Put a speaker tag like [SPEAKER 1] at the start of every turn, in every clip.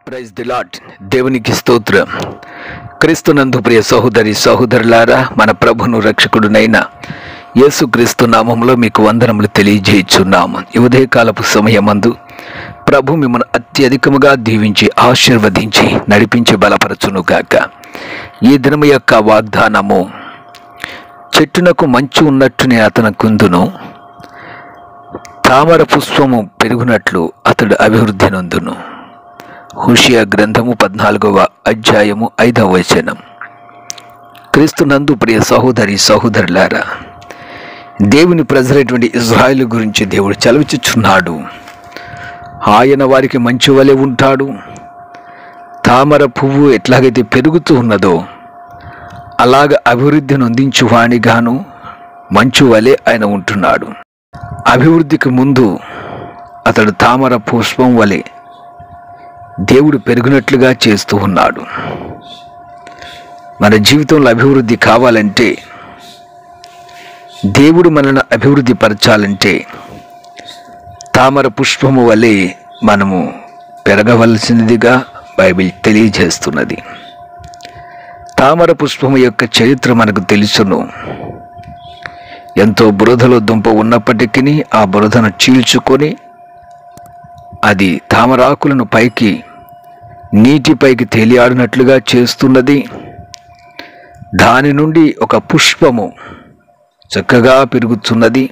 [SPEAKER 1] Praise the lord. దేవునికి స్తోత్రం. క్రీస్తునందు ప్రియ సహోదరి సహోదరులారా, మన ప్రభును రక్షకుడునైన యేసుక్రీస్తు నామములో మీకు వందనములు తెలియజేయుచున్నాము. ఈ ఉదయకాలపు సమయమందు ప్రభు మిమ్మల్ని అత్యధికముగా దీవించి ఆశీర్వదించి నడిపించి బలపరచునుగాక. ఈ దినము యొక్క వాగ్దానము, చెట్టునకు మంచు ఉన్నట్టునే అతనుకుందును, తామర పుష్పము పెరుగునట్లు అతడు అభివృద్ధి నొందును. హోషేయ గ్రంథము 14వ అధ్యాయము 5వ వచనం. క్రీస్తునందు ప్రియ సహోదరి సహోదరులారా, దేవుని ప్రజలైనటువంటి ఇజ్రాయేలు గురించి దేవుడు చలవిచుచున్నాడు. ఆయన వారికి మంచు వలె ఉంటాడు. తామర పువ్వు ఎట్లాగైతే పెరుగుతూ ఉన్నదో అలాగ అభివృద్ధి నొందించు వాణిగాను మంచు వలె ఆయన ఉంటున్నాడు. అభివృద్ధికి ముందు అతడు తామర పుష్పం వలె దేవుడు పెరిగినట్లుగా చేస్తూ ఉన్నాడు. మన జీవితంలో అభివృద్ధి కావాలంటే, దేవుడు మనల్ని అభివృద్ధి పరచాలంటే తామర పుష్పము వలె మనము పెరగవలసినదిగా బైబిల్ తెలియజేస్తున్నది. తామర పుష్పము యొక్క చరిత్ర మనకు తెలుసును. ఎంతో బురదలో దుంప ఉన్నప్పటికీ ఆ బురదను చీల్చుకొని అది తామరాకులను పైకి నీటిపైకి తేలియాడినట్లుగా చేస్తున్నది. దాని నుండి ఒక పుష్పము చక్కగా పెరుగుతున్నది.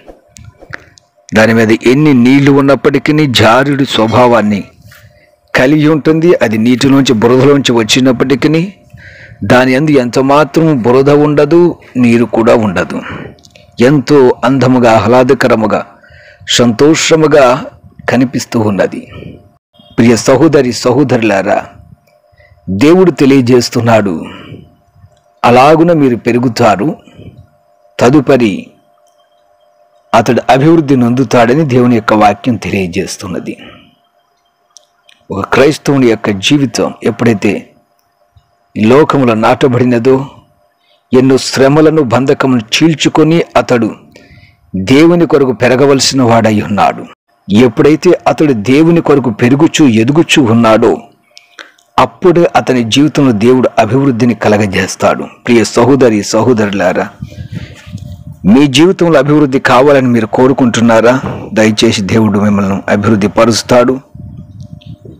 [SPEAKER 1] దాని మీద ఎన్ని నీళ్లు ఉన్నప్పటికీ జారుడి స్వభావాన్ని కలిగి ఉంటుంది. అది నీటిలోంచి బురదలోంచి వచ్చినప్పటికీ దాని యందు ఎంత మాత్రం బురద ఉండదు, నీరు కూడా ఉండదు. ఎంతో అందముగా, ఆహ్లాదకరముగా, సంతోషముగా కనిపిస్తూ ఉన్నది. ప్రియ సహోదరి సహోదరులారా, దేవుడు తెలియజేస్తున్నాడు, అలాగున మీరు పెరుగుతారు, తదుపరి అతడు అభివృద్ధి నొందుతాడని దేవుని యొక్క వాక్యం తెలియజేస్తున్నది. ఒక క్రైస్తవుని యొక్క జీవితం ఎప్పుడైతే ఈ లోకములో నాటబడినదో, ఎన్నో శ్రమలను బంధకమును చీల్చుకొని అతడు దేవుని కొరకు పెరగవలసిన వాడై ఉన్నాడు. ఎప్పుడైతే అతడు దేవుని కొరకు పెరుగుచూ ఎదుగుచూ ఉన్నాడో అప్పుడే అతని జీవితంలో దేవుడు అభివృద్ధిని కలగజేస్తాడు. ప్రియ సహోదరి సహోదరులారా, మీ జీవితంలో అభివృద్ధి కావాలని మీరు కోరుకుంటున్నారా? దయచేసి దేవుడు మిమ్మల్ని అభివృద్ధి పరుస్తాడు,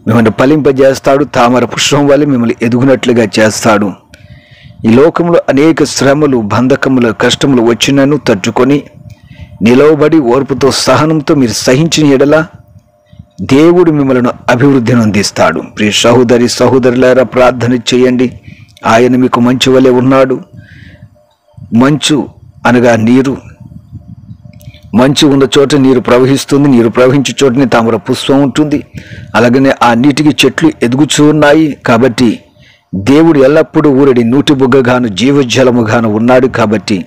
[SPEAKER 1] మిమ్మల్ని ఫలింపజేస్తాడు. తామర పుష్పం వల్ల మిమ్మల్ని ఎదుగునట్లుగా చేస్తాడు. ఈ లోకంలో అనేక శ్రమలు, బంధకములు, కష్టములు వచ్చినను తట్టుకొని నిలవబడి ఓర్పుతో సహనంతో మీరు సహించిన ఎడల దేవుడు మిమ్మల్ని అభివృద్ధిని అందిస్తాడు. ప్రియ సహోదరి సహోదరులారా, ప్రార్థన చేయండి. ఆయన మీకు మంచు వలె ఉన్నాడు. మంచు అనగా నీరు. మంచు ఉన్న చోట నీరు ప్రవహిస్తుంది. నీరు ప్రవహించే చోటనే తామర పుష్పం ఉంటుంది. అలాగనే ఆ నీటికి చెట్లు ఎదుగుచూ ఉన్నాయి. కాబట్టి దేవుడు ఎల్లప్పుడూ ఊరడి నూటి బుగ్గగాను జీవజలముగాను ఉన్నాడు. కాబట్టి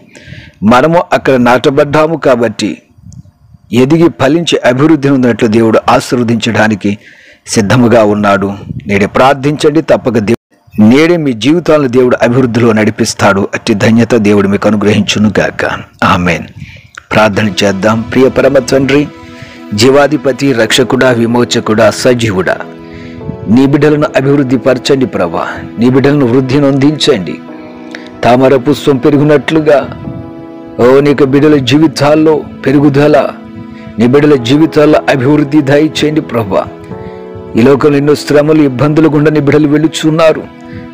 [SPEAKER 1] మనము అక్కడ నాటబడ్డాము. కాబట్టి ఎదిగి ఫలించి అభివృద్ధి ఉన్నట్లు దేవుడు ఆశీర్వదించడానికి సిద్ధముగా ఉన్నాడు. నేడే ప్రార్థించండి. తప్పక నేడే మీ జీవితాలను దేవుడు అభివృద్ధిలో నడిపిస్తాడు. అట్టి ధన్యత దేవుడు మీకు అనుగ్రహించునుగాక. ఆమేన్. ప్రార్థన చేద్దాం. ప్రియ పరమ తండ్రి, జీవాధిపతి, రక్షకుడా, విమోచకుడా, సజీవుడా, నీ బిడ్డలను అభివృద్ధి పరచండి ప్రభా. నీ బిడ్డలను వృద్ధి నొందించండి. తామర పుష్పం పెరుగునట్లుగా నీకు బిడ్డల జీవితాల్లో పెరుగుదల, నీ బిడ్డల జీవితాల్లో అభివృద్ధి దయచేయండి ప్రభా. ఈ లోకంలో ఎన్నో శ్రమలు, ఇబ్బందులు గుండా నీ బిడ్డలు వెళుచున్నారు.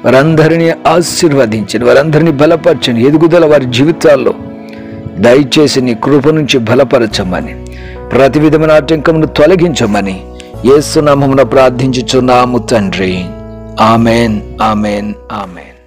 [SPEAKER 1] వారందరినీ ఆశీర్వదించండి, వారందరినీ బలపరచండి. ఎదుగుదల వారి జీవితాల్లో దయచేసి నీ కృప నుంచి బలపరచమని, ప్రతి విధమైన ఆటంకమును తొలగించమని యేసు నామమున ప్రార్థించుచున్నాము తండ్రి. Amen, amen, amen.